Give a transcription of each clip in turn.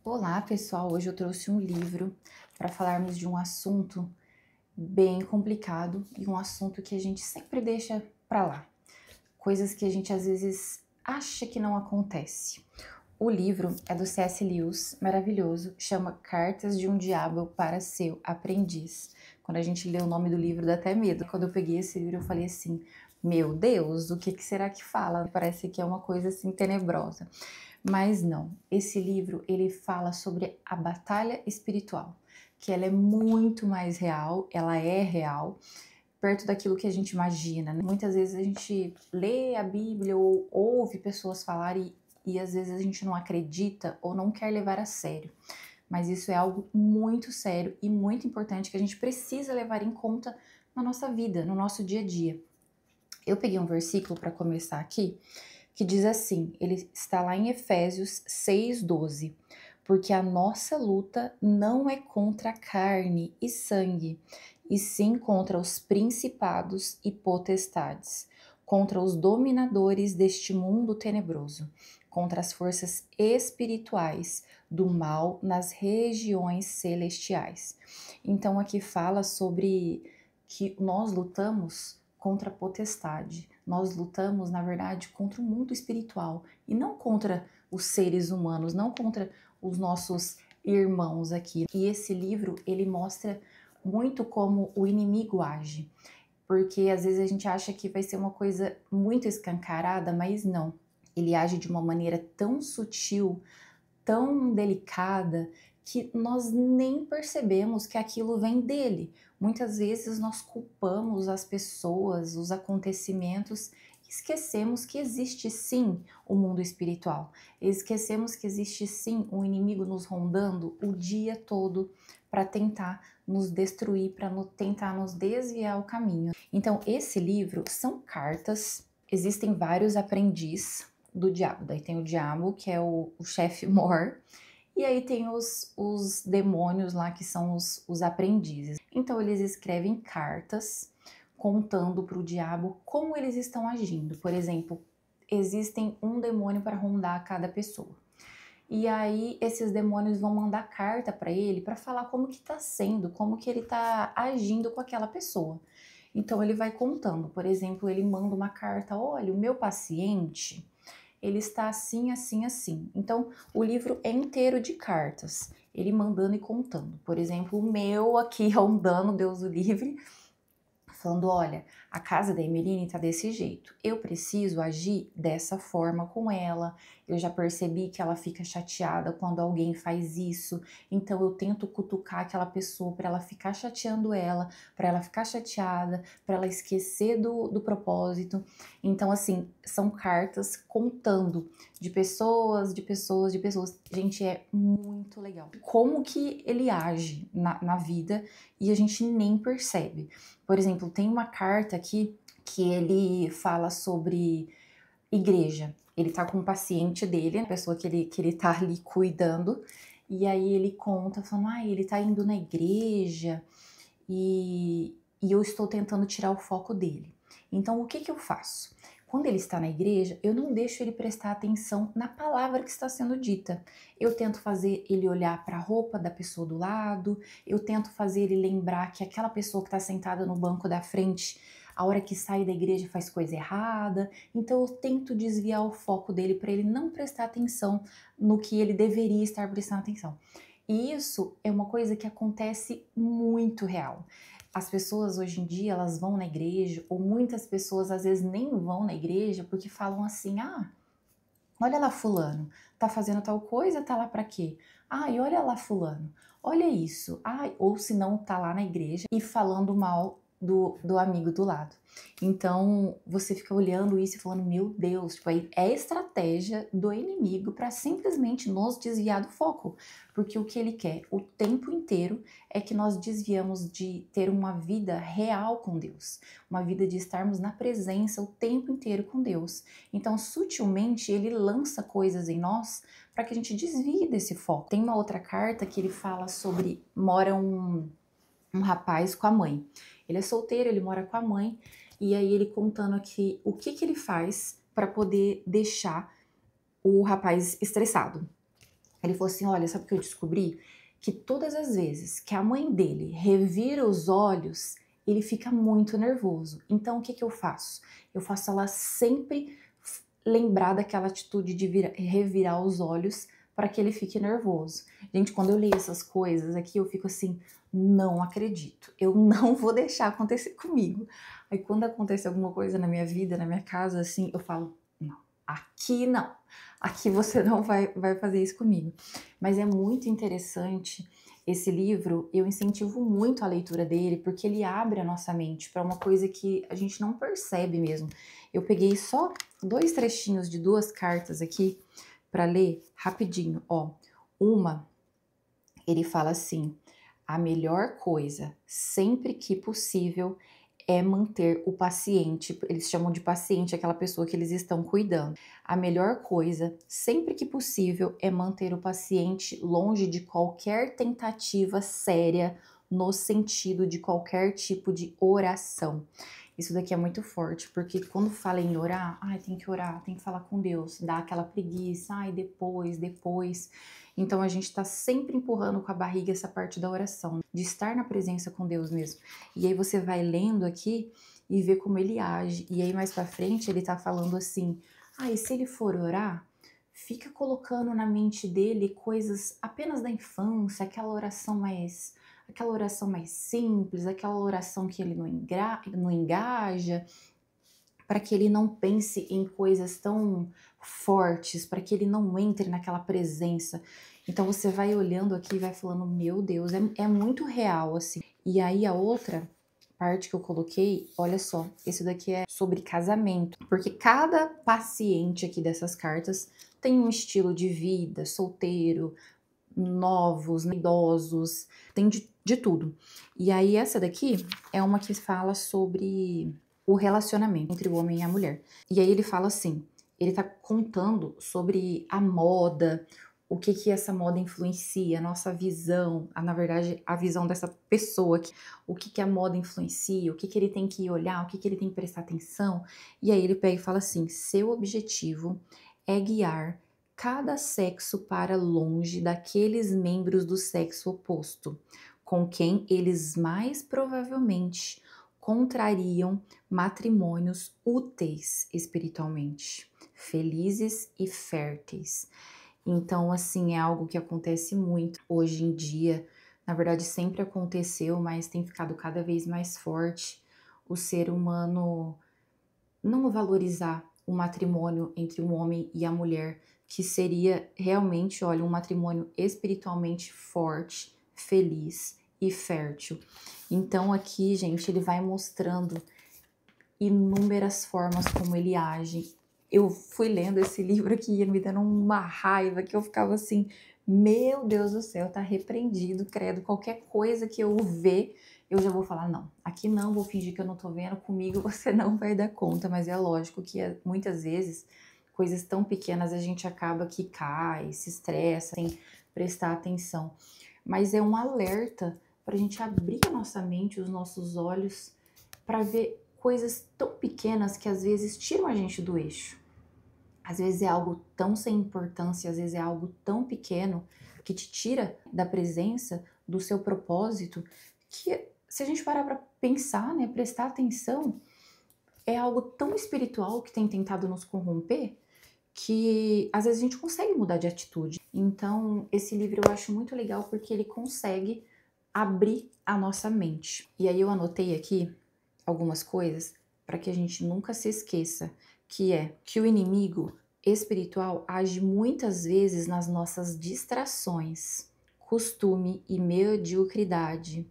Olá, pessoal! Hoje eu trouxe um livro para falarmos de um assunto bem complicado e um assunto que a gente sempre deixa para lá. Coisas que a gente às vezes acha que não acontece. O livro é do C.S. Lewis, maravilhoso, chama Cartas de um Diabo para Seu Aprendiz. Quando a gente lê o nome do livro dá até medo. Quando eu peguei esse livro eu falei assim, meu Deus, o que será que fala? Parece que é uma coisa assim tenebrosa. Mas não, esse livro ele fala sobre a batalha espiritual, que ela é muito mais real, ela é real, perto daquilo que a gente imagina, né? Muitas vezes a gente lê a Bíblia ou ouve pessoas falarem e às vezes a gente não acredita ou não quer levar a sério. Mas isso é algo muito sério e muito importante que a gente precisa levar em conta na nossa vida, no nosso dia a dia. Eu peguei um versículo para começar aqui, que diz assim, ele está lá em Efésios 6:12, porque a nossa luta não é contra carne e sangue, e sim contra os principados e potestades, contra os dominadores deste mundo tenebroso, contra as forças espirituais do mal nas regiões celestiais. Então aqui fala sobre que nós lutamos contra a potestade. Nós lutamos, na verdade, contra o mundo espiritual e não contra os seres humanos, não contra os nossos irmãos aqui. E esse livro, ele mostra muito como o inimigo age, porque às vezes a gente acha que vai ser uma coisa muito escancarada, mas não. Ele age de uma maneira tão sutil, tão delicada, que nós nem percebemos que aquilo vem dele. Muitas vezes nós culpamos as pessoas, os acontecimentos, e esquecemos que existe sim o mundo espiritual. Esquecemos que existe sim um inimigo nos rondando o dia todo para tentar nos destruir, para tentar nos desviar o caminho. Então, esse livro são cartas, existem vários aprendizes do diabo. Daí tem o diabo, que é o chefe mor, e aí tem os demônios lá, que são os aprendizes. Então eles escrevem cartas contando para o diabo como eles estão agindo. Por exemplo, existem um demônio para rondar cada pessoa. E aí esses demônios vão mandar carta para ele para falar como que tá sendo, como que ele tá agindo com aquela pessoa. Então ele vai contando, por exemplo, ele manda uma carta, olha, o meu paciente, ele está assim, assim, assim. Então, o livro é inteiro de cartas, ele mandando e contando. Por exemplo, o meu aqui rondando, Deus o livre, falando, olha, a casa da Emeline tá desse jeito, eu preciso agir dessa forma com ela, eu já percebi que ela fica chateada quando alguém faz isso, então eu tento cutucar aquela pessoa para ela ficar chateando ela, para ela ficar chateada, para ela esquecer do propósito. Então, assim, são cartas contando de pessoas, de pessoas, de pessoas. Gente, é muito legal. Como que ele age na vida e a gente nem percebe. Por exemplo, tem uma carta aqui que ele fala sobre igreja. Ele tá com um paciente dele, a pessoa que ele tá ali cuidando, e aí ele conta, falando, ele tá indo na igreja e eu estou tentando tirar o foco dele. Então, o que eu faço? Quando ele está na igreja, eu não deixo ele prestar atenção na palavra que está sendo dita. Eu tento fazer ele olhar para a roupa da pessoa do lado, eu tento fazer ele lembrar que aquela pessoa que está sentada no banco da frente, a hora que sai da igreja faz coisa errada. Então eu tento desviar o foco dele para ele não prestar atenção no que ele deveria estar prestando atenção. E isso é uma coisa que acontece muito real. As pessoas hoje em dia, elas vão na igreja, ou muitas pessoas às vezes nem vão na igreja porque falam assim, olha lá fulano, tá fazendo tal coisa, tá lá pra quê? E olha lá fulano, olha isso. Ou se não, tá lá na igreja e falando mal do amigo do lado. Então, você fica olhando isso e falando, meu Deus, tipo, é estratégia do inimigo para simplesmente nos desviar do foco. Porque o que ele quer o tempo inteiro é que nós desviamos de ter uma vida real com Deus. Uma vida de estarmos na presença o tempo inteiro com Deus. Então, sutilmente, ele lança coisas em nós para que a gente desvie desse foco. Tem uma outra carta que ele fala sobre, mora um rapaz com a mãe. Ele é solteiro, ele mora com a mãe, e aí ele contando aqui o que ele faz para poder deixar o rapaz estressado. Ele falou assim, olha, sabe o que eu descobri? Que todas as vezes que a mãe dele revira os olhos, ele fica muito nervoso. Então, o que que eu faço? Eu faço ela sempre lembrar daquela atitude de revirar os olhos para que ele fique nervoso. Gente, quando eu leio essas coisas aqui, eu fico assim, não acredito. Eu não vou deixar acontecer comigo. Aí quando acontece alguma coisa na minha vida, na minha casa, assim, eu falo, não, aqui não. Aqui você não vai fazer isso comigo. Mas é muito interessante esse livro, eu incentivo muito a leitura dele, porque ele abre a nossa mente para uma coisa que a gente não percebe mesmo. Eu peguei só 2 trechinhos de 2 cartas aqui para ler rapidinho. Ó, uma, ele fala assim: a melhor coisa, sempre que possível, é manter o paciente, eles chamam de paciente aquela pessoa que eles estão cuidando. A melhor coisa, sempre que possível, é manter o paciente longe de qualquer tentativa séria no sentido de qualquer tipo de oração. Isso daqui é muito forte, porque quando fala em orar, ai, tem que orar, tem que falar com Deus, dá aquela preguiça, ai, depois. Então a gente tá sempre empurrando com a barriga essa parte da oração, de estar na presença com Deus mesmo. E aí você vai lendo aqui e vê como ele age. E aí mais pra frente ele tá falando assim: ah, e se ele for orar, fica colocando na mente dele coisas apenas da infância, aquela oração mais simples, aquela oração que ele não engaja, para que ele não pense em coisas tão fortes, para que ele não entre naquela presença. Então você vai olhando aqui e vai falando, meu Deus, é muito real, assim. E aí a outra parte que eu coloquei, olha só, esse daqui é sobre casamento, porque cada paciente aqui dessas cartas tem um estilo de vida, solteiro, novos, idosos, tem de tudo. E aí essa daqui é uma que fala sobre o relacionamento entre o homem e a mulher. E aí ele fala assim, ele tá contando sobre a moda, o que que essa moda influencia, a nossa visão, na verdade, a visão dessa pessoa aqui, o que que a moda influencia, o que que ele tem que olhar, o que que ele tem que prestar atenção. E aí ele pega e fala assim, seu objetivo é guiar cada sexo para longe daqueles membros do sexo oposto, com quem eles mais provavelmente contrariam matrimônios úteis espiritualmente, felizes e férteis. Então, assim, é algo que acontece muito hoje em dia. Na verdade, sempre aconteceu, mas tem ficado cada vez mais forte o ser humano não valorizar o matrimônio entre um homem e a mulher, que seria realmente, olha, um matrimônio espiritualmente forte, feliz e fértil. Então aqui, gente, ele vai mostrando inúmeras formas como ele age. Eu fui lendo esse livro aqui e me dando uma raiva que eu ficava assim, meu Deus do céu, tá repreendido, credo, qualquer coisa que eu ver, eu já vou falar, não, aqui não, vou fingir que eu não tô vendo, comigo você não vai dar conta, mas é lógico que muitas vezes coisas tão pequenas a gente acaba que cai, se estressa, sem prestar atenção. Mas é um alerta para a gente abrir a nossa mente, os nossos olhos, para ver coisas tão pequenas que às vezes tiram a gente do eixo. Às vezes é algo tão sem importância, às vezes é algo tão pequeno que te tira da presença, do seu propósito, que se a gente parar para pensar, né, prestar atenção, é algo tão espiritual que tem tentado nos corromper que às vezes a gente consegue mudar de atitude. Então, esse livro eu acho muito legal porque ele consegue abrir a nossa mente. E aí eu anotei aqui algumas coisas para que a gente nunca se esqueça, que é que o inimigo espiritual age muitas vezes nas nossas distrações, costume e mediocridade,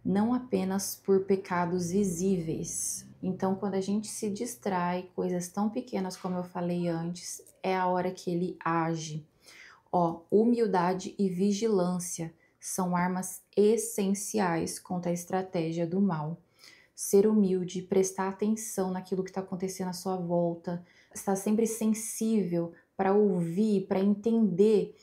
não apenas por pecados visíveis. Então, quando a gente se distrai, coisas tão pequenas como eu falei antes, é a hora que ele age. Ó, humildade e vigilância são armas essenciais contra a estratégia do mal. Ser humilde, prestar atenção naquilo que está acontecendo à sua volta, estar sempre sensível para ouvir, para entender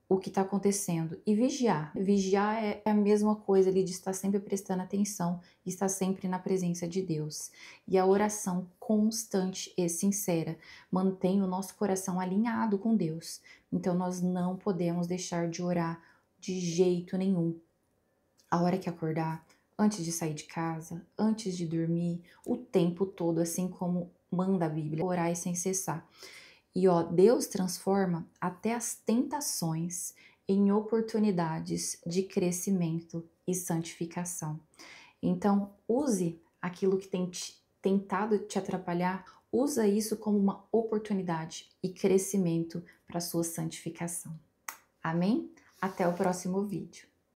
o que está acontecendo e vigiar. Vigiar é a mesma coisa ali de estar sempre prestando atenção e estar sempre na presença de Deus. E a oração constante e sincera mantém o nosso coração alinhado com Deus. Então nós não podemos deixar de orar de jeito nenhum. A hora que acordar, antes de sair de casa, antes de dormir, o tempo todo, assim como manda a Bíblia, orar e sem cessar. E ó, Deus transforma até as tentações em oportunidades de crescimento e santificação. Então, use aquilo que tem tentado te atrapalhar, usa isso como uma oportunidade e crescimento para a sua santificação. Amém? Até o próximo vídeo.